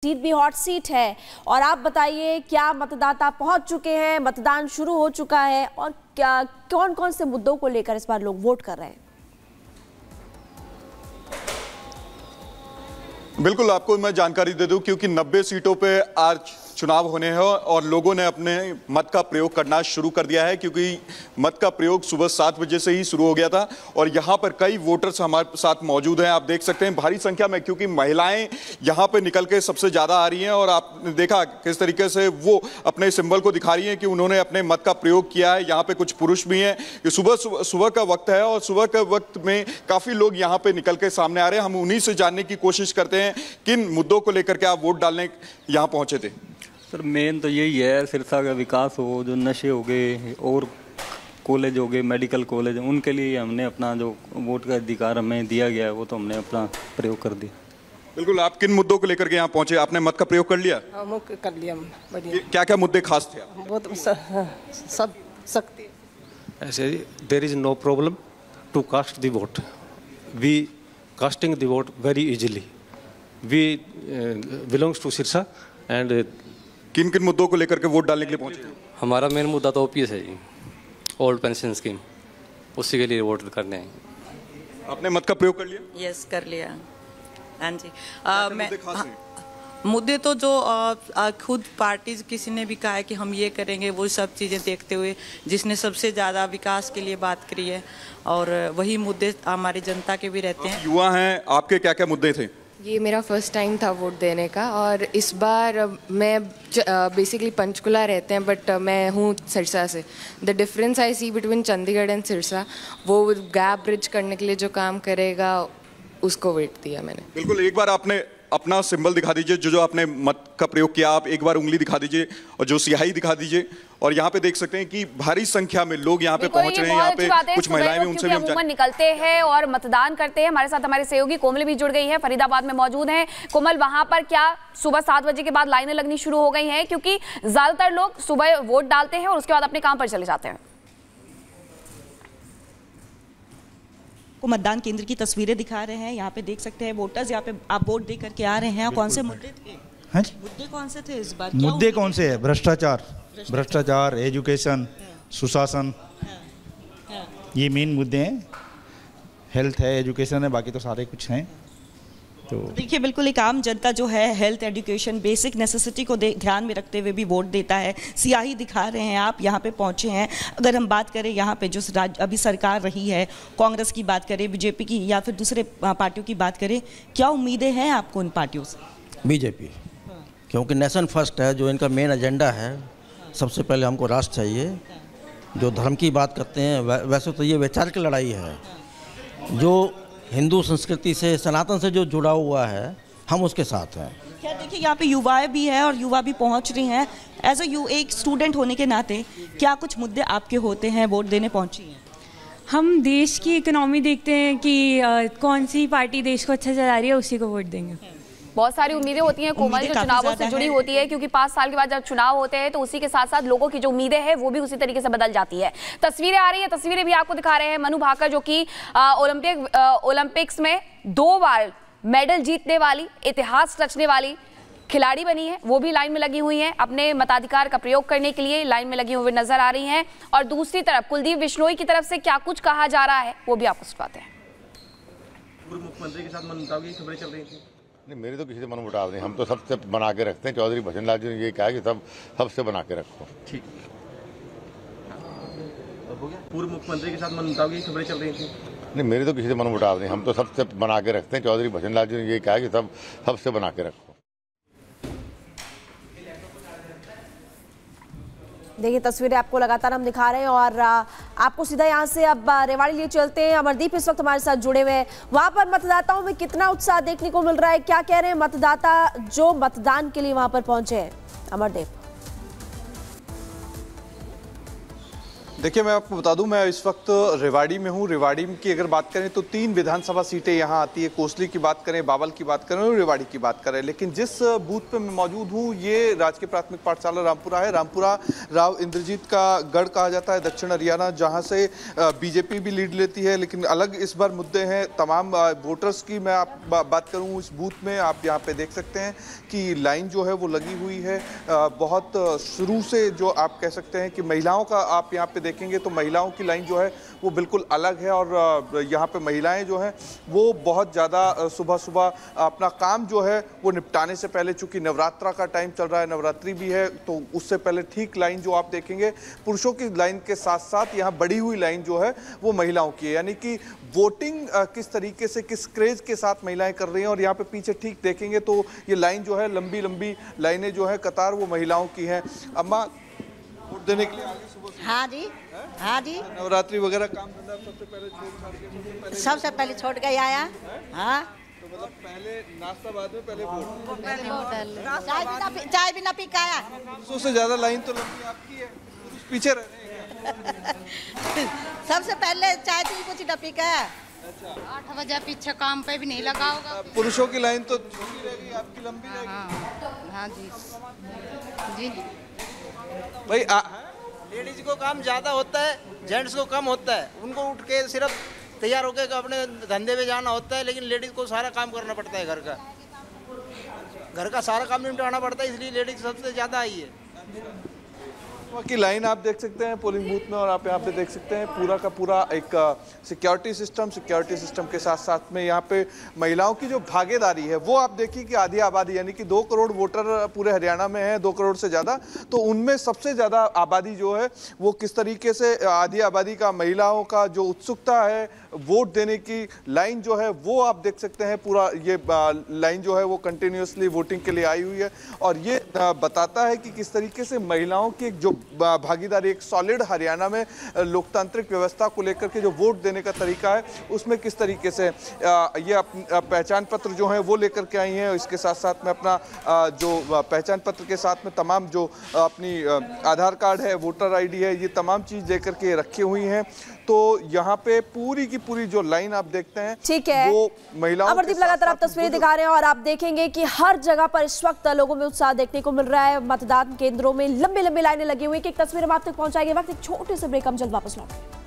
Seat भी hot seat है। और आप बताइए, क्या मतदाता पहुंच चुके हैं, मतदान शुरू हो चुका है और क्या कौन कौन से मुद्दों को लेकर इस बार लोग वोट कर रहे हैं? बिल्कुल, आपको मैं जानकारी दे दूं क्योंकि 90 सीटों पे आज चुनाव होने हैं और लोगों ने अपने मत का प्रयोग करना शुरू कर दिया है क्योंकि मत का प्रयोग सुबह 7 बजे से ही शुरू हो गया था और यहाँ पर कई वोटर्स हमारे साथ मौजूद हैं। आप देख सकते हैं भारी संख्या में, क्योंकि महिलाएं यहाँ पे निकल के सबसे ज़्यादा आ रही हैं और आपने देखा किस तरीके से वो अपने सिंबल को दिखा रही हैं कि उन्होंने अपने मत का प्रयोग किया है। यहाँ पे कुछ पुरुष भी हैं। ये सुबह का वक्त है और सुबह के वक्त में काफ़ी लोग यहाँ पे निकल के सामने आ रहे हैं। हम उन्हीं से जानने की कोशिश करते हैं किन मुद्दों को लेकर के आप वोट डालने यहाँ पहुँचे थे। सर मेन तो यही है, सिरसा का विकास हो, जो नशे हो गए और कॉलेज हो गए, मेडिकल कॉलेज, उनके लिए हमने अपना जो वोट का अधिकार हमें दिया गया है वो तो हमने अपना प्रयोग कर दिया। बिल्कुल, आप किन मुद्दों को लेकर के यहाँ पहुंचे? आपने मत का प्रयोग कर लिया? हाँ, कर लिया। बढ़िया। क्या क्या मुद्दे खास थे? बहुत सब सकती ऐसे there is no problem to cast the vote, we casting the vote very easily, we belongs to Sirsa and किन किन मुद्दों को लेकर के वोट डालने के लिए पहुंचे? हमारा मेन मुद्दा तो ओपीएस है जी, ओल्ड पेंशन स्कीम, उसी के लिए वोट करने हैं। आपने मत का प्रयोग कर लिया? यस, कर लिया। हाँ जी। मैं मुद्दे तो जो खुद पार्टी किसी ने भी कहा है कि हम ये करेंगे, वो सब चीज़ें देखते हुए जिसने सबसे ज़्यादा विकास के लिए बात करी है और वही मुद्दे हमारी जनता के भी रहते हैं। युवा हैं, आपके क्या क्या मुद्दे थे? ये मेरा फर्स्ट टाइम था वोट देने का और इस बार मैं बेसिकली पंचकुला रहते हैं बट मैं हूँ सिरसा से। The difference I see between Chandigarh and Sirsa, वो गैप ब्रिज करने के लिए जो काम करेगा उसको वेट दिया मैंने। बिल्कुल, एक बार आपने अपना सिंबल दिखा दीजिए, जो आपने मत का प्रयोग किया। आप एक बार उंगली दिखा दीजिए और जो स्याही दिखा दीजिए। और यहाँ पे देख सकते हैं कि भारी संख्या में लोग यहाँ पे पहुंच रहे हैं। यहाँ पे कुछ महिलाएं भी, उनसे भी हम निकलते हैं और मतदान करते हैं। हमारे साथ हमारे सहयोगी कोमल भी जुड़ गई है, फरीदाबाद में मौजूद हैं। कोमल, वहां पर क्या सुबह 7 बजे के बाद लाइनें लगनी शुरू हो गई हैं? क्योंकि ज्यादातर लोग सुबह वोट डालते हैं और उसके बाद अपने काम पर चले जाते हैं। को मतदान केंद्र की तस्वीरें दिखा रहे हैं। यहाँ पे देख सकते हैं वोटर्स यहाँ पे आप वोट दे करके आ रहे हैं। कौन से मुद्दे थे? हाँ, मुद्दे कौन से थे इस बार? मुद्दे कौन से हैं? भ्रष्टाचार, एजुकेशन, सुशासन, ये मेन मुद्दे हैं। हेल्थ है, एजुकेशन है, बाकी तो सारे कुछ हैं। तो देखिए, बिल्कुल एक आम जनता जो है हेल्थ, एजुकेशन, बेसिक नेसेसिटी को ध्यान में रखते हुए भी वोट देता है। सियाही दिखा रहे हैं, आप यहाँ पे पहुँचे हैं। अगर हम बात करें यहाँ पे जो अभी सरकार रही है, कांग्रेस की बात करें, बीजेपी की या फिर दूसरे पार्टियों की बात करें, क्या उम्मीदें हैं आपको उन पार्टियों से? बीजेपी, क्योंकि नेशन फर्स्ट है जो इनका मेन एजेंडा है। सबसे पहले हमको राष्ट्र चाहिए। जो धर्म की बात करते हैं, वैसे तो ये वैचारिक लड़ाई है। जो हिंदू संस्कृति से, सनातन से जो जुड़ा हुआ है, हम उसके साथ हैं। क्या देखिए, यहाँ पे युवाएं भी हैं और युवा भी पहुँच रही हैं। एज एक स्टूडेंट होने के नाते क्या कुछ मुद्दे आपके होते हैं वोट देने पहुँची हैं? हम देश की इकोनॉमी देखते हैं कि कौन सी पार्टी देश को अच्छा चला रही है, उसी को वोट देंगे। बहुत सारी उम्मीदें होती हैं कोमल, जो चुनावों से जुड़ी होती है, क्योंकि 5 साल के बाद जब चुनाव होते हैं तो उसी के साथ साथ लोगों की जो उम्मीदें हैं वो भी उसी तरीके से बदल जाती है। तस्वीरें आ रही है, तस्वीरें भी आपको दिखा रहे हैं। मनु भाकर जो कि ओलंपिक्स में 2 बार मेडल जीतने वाली, इतिहास रचने वाली खिलाड़ी बनी है, वो भी लाइन में लगी हुई हैं। अपने मताधिकार का प्रयोग करने के लिए लाइन में लगी हुई नजर आ रही हैं। और दूसरी तरफ कुलदीप बिश्नोई की तरफ से क्या कुछ कहा जा रहा है वो भी आपको सुनाते हैं। पूर्व मुख्यमंत्री के साथ मनमुटाव की खबरें चल रही थी। नहीं, मेरे तो किसी से मन मुटाव नहीं। हम तो सबसे बना के रखते हैं। चौधरी भजन लाल जी ने ये कहा कि सबसे बना के रखो। ठीक, पूर्व मुख्यमंत्री के साथ मनमुटाव की खबरें चल रही थी। नहीं, मेरे तो किसी से मन मुटाव नहीं। हम तो सबसे बना के रखते हैं। चौधरी भजन लाल जी ने ये कहा कि सबसे बना के रखो। देखिए, तस्वीरें आपको लगातार हम दिखा रहे हैं और आपको सीधा यहाँ से अब रेवाड़ी लिए चलते हैं। अमरदीप इस वक्त हमारे साथ जुड़े हुए हैं। वहाँ पर मतदाताओं में कितना उत्साह देखने को मिल रहा है? क्या कह रहे हैं मतदाता जो मतदान के लिए वहाँ पर पहुंचे हैं? अमरदीप। देखिए, मैं आपको बता दूं, मैं इस वक्त रेवाड़ी में हूं। रेवाड़ी की अगर बात करें तो 3 विधानसभा सीटें यहां आती है। कोसली की बात करें, बावल की बात करें और रेवाड़ी की बात करें। लेकिन जिस बूथ पे मैं मौजूद हूं ये राजकीय प्राथमिक पाठशाला रामपुरा है। रामपुरा राव इंद्रजीत का गढ़ कहा जाता है, दक्षिण हरियाणा, जहां से बीजेपी भी लीड लेती है। लेकिन अलग इस बार मुद्दे हैं तमाम वोटर्स की। मैं बात करूँ इस बूथ में, आप यहाँ पे देख सकते हैं कि लाइन जो है वो लगी हुई है। बहुत शुरू से जो आप कह सकते हैं कि महिलाओं का आप यहाँ पे देखेंगे तो महिलाओं की लाइन जो है वो बिल्कुल अलग है। और यहाँ पे महिलाएं जो हैं वो बहुत ज़्यादा सुबह सुबह अपना काम जो है वो निपटाने से पहले, चूंकि नवरात्रा का टाइम चल रहा है, नवरात्रि भी है, तो उससे पहले ठीक लाइन जो आप देखेंगे पुरुषों की लाइन के साथ साथ यहाँ बढ़ी हुई लाइन जो है वो महिलाओं की है। यानी कि वोटिंग किस तरीके से, किस क्रेज के साथ महिलाएं कर रही हैं। और यहाँ पे पीछे ठीक देखेंगे तो ये लाइन जो है, लंबी लंबी लाइनें जो है कतार, वो महिलाओं की हैं। अम्मा, वोट देने के लिए आगे सुबह? हाँ जी, हाँ जी। नवरात्रि वगैरह काम धंधा सबसे पहले छोड़ के आया। हाँ, तो मतलब पहले नाश्ता, बाद में पहले वोट। चाय भी ना पी के आया। पुरुषों से ज्यादा लाइन तो लंबी आपकी है, पुरुष पीछे रह रहे हैं। सबसे पहले चाय कुछ ना पी के आया। 8 बजे पीछे काम पे भी नहीं लगा होगा। पुरुषों की लाइन तो छोटी रहेगी, आपकी लंबी रहेगी। हाँ जी जी भाई। लेडीज को काम ज़्यादा होता है, जेंट्स को कम होता है। उनको उठ के सिर्फ तैयार होकर अपने धंधे पे जाना होता है, लेकिन लेडीज को सारा काम करना पड़ता है। घर का सारा काम निपटाना पड़ता है, इसलिए लेडीज सबसे ज़्यादा आई है। की लाइन आप देख सकते हैं पोलिंग बूथ में, और आप यहाँ पे देख सकते हैं पूरा का पूरा एक सिक्योरिटी सिस्टम के साथ साथ में यहाँ पे महिलाओं की जो भागीदारी है वो आप देखिए कि आधी आबादी, यानी कि 2 करोड़ वोटर पूरे हरियाणा में है, 2 करोड़ से ज़्यादा, तो उनमें सबसे ज़्यादा आबादी जो है वो किस तरीके से, आधी आबादी का महिलाओं का जो उत्सुकता है वोट देने की लाइन जो है वो आप देख सकते हैं। पूरा ये लाइन जो है वो कंटिन्यूसली वोटिंग के लिए आई हुई है, और ये बताता है कि किस तरीके से महिलाओं की एक जो भागीदारी, एक सॉलिड हरियाणा में लोकतांत्रिक व्यवस्था को लेकर के जो वोट देने का तरीका है उसमें किस तरीके से ये पहचान पत्र जो है वो लेकर के आई हैं। इसके साथ साथ में अपना जो पहचान पत्र के साथ में तमाम जो अपनी आधार कार्ड है, वोटर आईडी है, ये तमाम चीज़ लेकर के रखी हुई हैं। तो यहाँ पे पूरी की पूरी जो लाइन आप देखते हैं, ठीक है, वो महिलाओं। अमरदीप लगातार आप तस्वीरें दिखा रहे हैं और आप देखेंगे कि हर जगह पर इस वक्त लोगों में उत्साह देखने को मिल रहा है। मतदान केंद्रों में लंबी लंबी लाइनें लगी हुई। एक तस्वीर हम आप तक पहुंचाएंगे। वक्त एक छोटे से ब्रेक, हम जल्द वापस लौटेंगे।